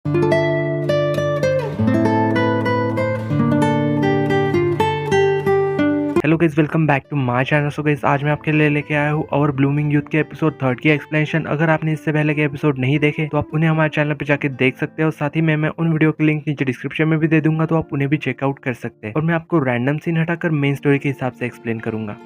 Hello guys, welcome back to my channel. So guys, आज मैं आपके लिए लेके आया हूँ और ब्लूमिंग यूथ के एपिसोड 3 की एक्सप्लेनेशन। अगर आपने इससे पहले के एपिसोड नहीं देखे तो आप उन्हें हमारे चैनल पे जाके देख सकते हो। साथ ही में मैं उन वीडियो के लिंक नीचे डिस्क्रिप्शन में भी दे दूंगा, तो आप उन्हें भी चेकआउट कर सकते हैं। और मैं आपको रैंडम सीन हटाकर मेन स्टोरी के हिसाब से एक्सप्लेन करूंगा।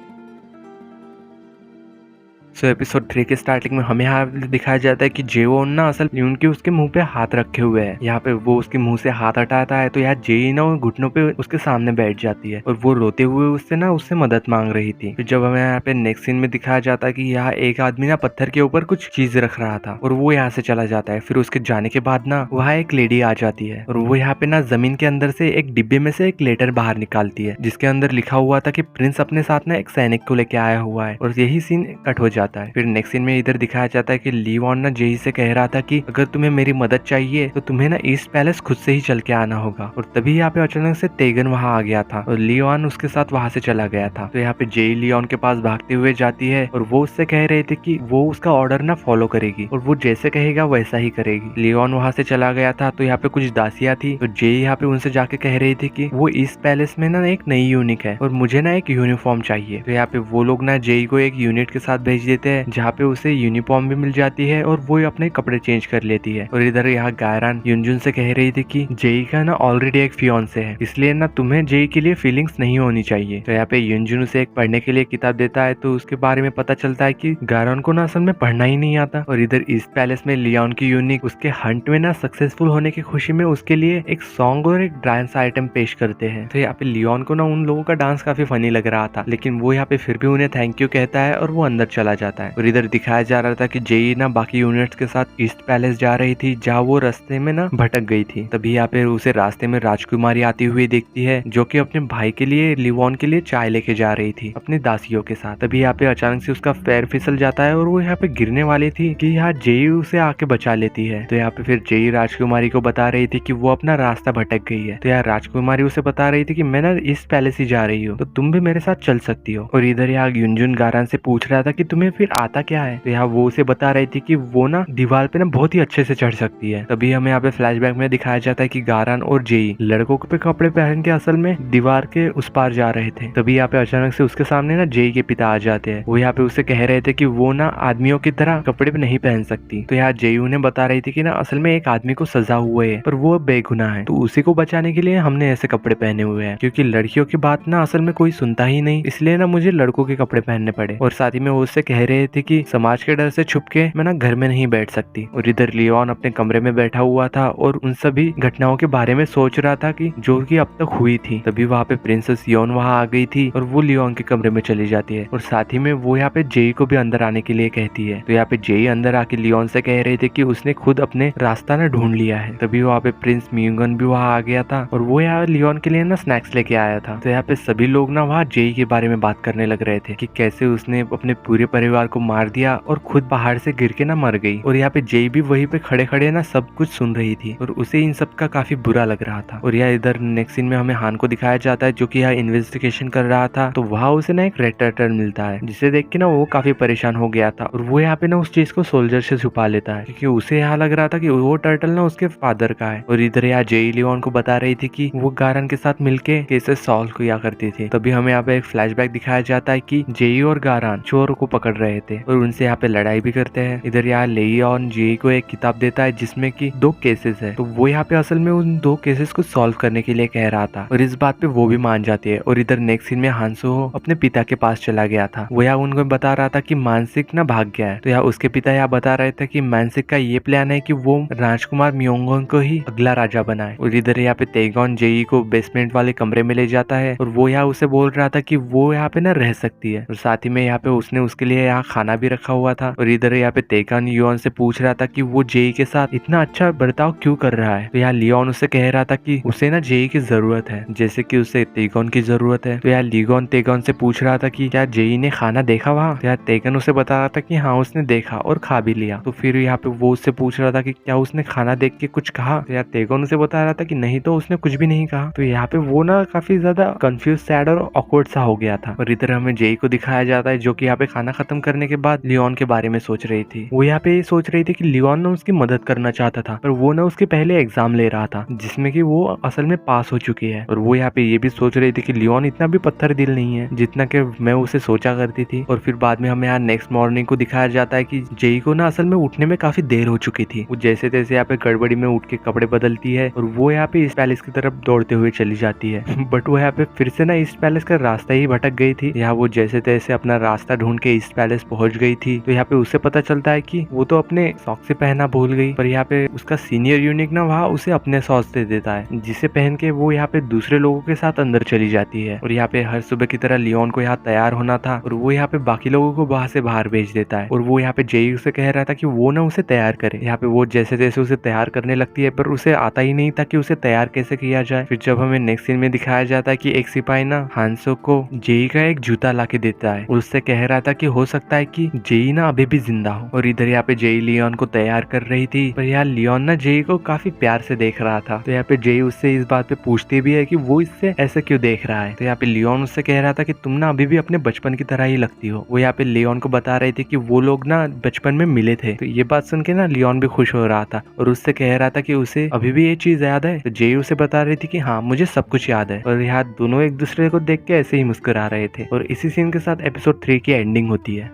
एपिसोड 3 के स्टार्टिंग में हमें यहाँ दिखाया जाता है कि जेवॉन ना असल यून के उसके मुंह पे हाथ रखे हुए है। यहाँ पे वो उसके मुंह से हाथ हटाता है तो यहाँ जेई ना घुटनों पे उसके सामने बैठ जाती है और वो रोते हुए उससे मदद मांग रही थी। फिर जब हमें यहाँ पे नेक्स्ट सीन में दिखाया जाता है कि यहाँ एक आदमी ना पत्थर के ऊपर कुछ चीज रख रहा था और वो यहाँ से चला जाता है। फिर उसके जाने के बाद ना वहाँ एक लेडी आ जाती है और वो यहाँ पे ना जमीन के अंदर से एक डिब्बे में से एक लेटर बाहर निकालती है, जिसके अंदर लिखा हुआ था कि प्रिंस अपने साथ ना एक सैनिक को लेके आया हुआ है। और यही सीन कट हो जाता है। फिर नेक्स्ट सीन में इधर दिखाया जाता है कि लीवॉन ना जेई से कह रहा था कि अगर तुम्हें मेरी मदद चाहिए तो तुम्हें ना ईस्ट पैलेस खुद से ही चल के आना होगा। और तभी यहाँ पे अचानक से तेगन वहाँ आ गया था और लियोन उसके साथ वहाँ से चला गया था। तो यहाँ पे जेई लियोन के पास भागते हुए जाती है और वो उससे कह रहे थे कि वो उसका ऑर्डर ना फॉलो करेगी और वो जैसे कहेगा वैसा ही करेगी। लियोन वहाँ से चला गया था तो यहाँ पे कुछ दासियां थी तो जेई यहाँ पे उनसे जाके कह रही थी कि वो ईस्ट पैलेस में ना एक नई यूनिट है और मुझे ना एक यूनिफॉर्म चाहिए। तो यहाँ पे वो लोग ना जेई को एक यूनिट के साथ भेज देते हैं जहाँ पे उसे यूनिफॉर्म भी मिल जाती है और वो अपने कपड़े चेंज कर लेती है। और इधर यहाँ गायरान युनजुन से कह रही थी कि जेई का ना ऑलरेडी एक फियांसे है, इसलिए ना तुम्हें जेई के लिए फीलिंग्स नहीं होनी चाहिए। तो यहाँ पे युनजुन उसे एक पढ़ने के लिए किताब देता है तो उसके बारे में पता चलता है कि गायरान को ना असल में पढ़ना ही नहीं आता। और इधर ईस्ट पैलेस में लियोन की यूनिक उसके हंट में ना सक्सेसफुल होने की खुशी में उसके लिए एक सॉन्ग और एक डांस आइटम पेश करते हैं। तो यहाँ पे लियोन को ना उन लोगों का डांस काफी फनी लग रहा था, लेकिन वो यहाँ पे फिर भी उन्हें थैंक यू कहता है और वो अंदर चला जाता है। और इधर दिखाया जा रहा था कि जेई ना बाकी यूनिट्स के साथ ईस्ट पैलेस जा रही थी, जहाँ वो रास्ते में ना भटक गई थी। तभी यहाँ पे उसे रास्ते में राजकुमारी आती हुई देखती है, जो कि अपने भाई के लिए लिवॉन के लिए चाय लेके जा रही थी अपनी दासियों के साथ। तभी यहाँ पे अचानक से उसका पैर फिसल जाता है और वो यहाँ पे गिरने वाली थी कि यहाँ जेई उसे आके बचा लेती है। तो यहाँ पे फिर जेई राजकुमारी को बता रही थी कि वो अपना रास्ता भटक गई है। तो यार राजकुमारी उसे बता रही थी कि मैं ना ईस्ट पैलेस ही जा रही हूँ, तो तुम भी मेरे साथ चल सकती हो। और इधर यहाँ युनजुन गारान से पूछ रहा था कि तुम्हें फिर आता क्या है। तो यहाँ वो उसे बता रही थी कि वो ना दीवार पे ना बहुत ही अच्छे से चढ़ सकती है। तभी हमें यहाँ पे फ्लैशबैक में दिखाया जाता है कि गारान और जेई लड़कों पे कपड़े पहन के असल में दीवार के उस पार जा रहे थे। तभी यहाँ पे अचानक से उसके सामने ना जेई के पिता आ जाते हैं। वो यहाँ पे उसे कह रहे थे कि वो ना आदमियों की तरह कपड़े पे नहीं पहन सकती। तो यहाँ जेई उन्हें बता रही थी कि ना असल में एक आदमी को सजा हुआ है पर वो बेगुनाह है, तो उसी को बचाने के लिए हमने ऐसे कपड़े पहने हुए हैं, क्योंकि लड़कियों की बात ना असल में कोई सुनता ही नहीं, इसलिए ना मुझे लड़कों के कपड़े पहनने पड़े। और साथ ही में वो उससे कह रहे थे कि समाज के डर से छुप के मैं ना घर में नहीं बैठ सकती। और इधर लियोन अपने कमरे में बैठा हुआ था और उन सभी घटनाओं के बारे में सोच रहा था कि जो कि अब तक हुई थी। तभी वहाँ पे प्रिंसेस योन वहाँ आ गई थी और वो लियोन के कमरे में चली जाती है और साथ ही में वो यहाँ पे जेई को भी अंदर आने के लिए कहती है। तो यहाँ पे जेई अंदर आके लियोन से कह रहे थे कि उसने खुद अपने रास्ता ना ढूंढ लिया है। तभी वहाँ पे प्रिंस म्यूगन भी वहाँ आ गया था और वो यहाँ लियोन के लिए ना स्नैक्स लेके आया था। तो यहाँ पे सभी लोग ना वहाँ जेई के बारे में बात करने लग रहे थे कि कैसे उसने अपने पूरे परिवार को मार दिया और खुद पहाड़ से गिर के ना मर गई। और यहाँ पे जेई भी वहीं पे खड़े खड़े ना सब कुछ सुन रही थी और उसे इन सब का काफी बुरा लग रहा था। और यहाँ इधर नेक्स्ट सीन में हमें हान को दिखाया जाता है, जो कि यहाँ इन्वेस्टिगेशन कर रहा था। तो वहाँ उसे ना एक रेड टर्टल मिलता है, जिसे देख के ना वो काफी परेशान हो गया था और वो यहाँ पे ना उस चीज को सोल्जर से छुपा लेता है, क्योंकि उसे यहाँ लग रहा था कि वो टर्टल ना उसके फादर का है। और इधर यहाँ जेई लियोन को बता रही थी कि वो गारन के साथ मिलके केसेस सॉल्व किया करती थी। तभी हमें यहाँ पे एक फ्लैशबैक दिखाया जाता है कि जेई और गारन चोर को पकड़ रहे थे और उनसे यहाँ पे लड़ाई भी करते हैं। इधर यहाँ लियोन जेई को एक किताब देता है जिसमें कि 2 केसेस है, तो वो यहाँ पे असल में उन 2 केसेस को सॉल्व करने के लिए कह रहा था और इस बात पे वो भी मान जाती है। और इधर नेक्स्ट सीन में हांसो अपने पिता के पास चला गया था। वो यहाँ उनको बता रहा था कि मानसिक ना भाग गया है। तो यहाँ उसके पिता यहाँ बता रहे थे कि मानसिक का ये प्लान है कि वो राजकुमार म्योंगन को ही अगला राजा बनाए। और इधर यहाँ पे तेगोन जेई को बेसमेंट वाले कमरे में ले जाता है और वो यहाँ उसे बोल रहा था कि वो यहाँ पे ना रह सकती है। और साथ ही में यहाँ पे उसने उसके लिए यहाँ खाना भी रखा हुआ था। और इधर यहाँ पे तेगोन योन से पूछ रहा था कि वो जेई के साथ इतना अच्छा बर्ताव क्यों कर रहा है। तो यहाँ लियोन उसे कह रहा था कि उसे ना जेई की जरूरत है, जैसे कि उसे तेगोन की जरूरत है। तो यार लियोन तेगोन से पूछ रहा था कि क्या जेई ने खाना देखा वहाँ। तो यार तेगोन उसे बता रहा था कि हाँ उसने देखा और खा भी लिया। तो फिर यहाँ पे वो उससे पूछ रहा था कि क्या उसने खाना देख के कुछ कहा। तो यार तेगोन उसे बता रहा था कि नहीं, तो उसने कुछ भी नहीं कहा। तो यहाँ पे वो ना काफी ज्यादा कंफ्यूज, सैड और ऑकवर्ड सा हो गया था। और इधर हमें जेई को दिखाया जाता है जो कि यहाँ पे खाना खत्म खत्म करने के बाद लियोन के बारे में सोच रही थी। वो यहाँ पे ये सोच रही थी कि लियोन ना उसकी मदद करना चाहता था, पर वो ना उसके पहले एग्जाम ले रहा था जिसमें कि वो असल में पास हो चुकी है। और वो यहाँ पे ये भी सोच रही थी कि लियोन इतना भी पत्थर दिल नहीं है जितना कि मैं उसे सोचा करती थी। और फिर बाद में हमें यहाँ नेक्स्ट मॉर्निंग को दिखाया जाता है कि जेई को ना असल में उठने में काफी देर हो चुकी थी। वो जैसे तैसे यहाँ पे गड़बड़ी में उठ के कपड़े बदलती है और वो यहाँ पे इस पैलेस की तरफ दौड़ते हुए चली जाती है। बट वो यहाँ पे फिर से ना ईस्ट पैलेस का रास्ता ही भटक गई थी। यहाँ वो जैसे तैसे अपना रास्ता ढूंढ के ईस्ट पैलेस पहुंच गई थी। तो यहाँ पे उसे पता चलता है कि वो तो अपने सॉक्स से पहना भूल गई, पर यहाँ पे उसका सीनियर यूनिक ना वहाँ उसे अपने सॉक्स दे देता है, जिसे पहन के वो यहाँ पे दूसरे लोगों के साथ अंदर चली जाती है। और यहाँ पे हर सुबह की तरह लियोन को यहाँ तैयार होना था और वो यहाँ पे बाकी लोगों को वहां से बाहर भेज देता है। और वो यहाँ पे जेई उसे कह रहा था कि वो ना उसे तैयार करे। यहाँ पे वो जैसे जैसे उसे तैयार करने लगती है, पर उसे आता ही नहीं था कि उसे तैयार कैसे किया जाए। फिर जब हमें नेक्स्ट सीन में दिखाया जाता है कि एक सिपाही ना हांसो को जेई का एक जूता ला के देता है और उससे कह रहा था कि हो सकता है कि जेई ना अभी भी जिंदा हो। और इधर यहाँ पे जेई लियोन को तैयार कर रही थी, पर यहाँ लियोन ना जेई को काफी प्यार से देख रहा था। तो यहाँ पे जेई उससे इस बात पे पूछती भी है कि वो इससे ऐसे क्यों देख रहा है। तो यहाँ पे लियोन उससे कह रहा था कि तुम ना अभी भी अपने बचपन की तरह ही लगती हो। वो यहाँ पे लियोन को बता रही थी कि वो लोग ना बचपन में मिले थे। तो ये बात सुन के ना लियोन भी खुश हो रहा था और उससे कह रहा था कि उसे अभी भी ये चीज याद है। तो जेई उसे बता रही थी कि हाँ मुझे सब कुछ याद है। और यहाँ दोनों एक दूसरे को देख के ऐसे ही मुस्कुरा रहे थे। और इसी सीन के साथ एपिसोड 3 की एंडिंग होती है।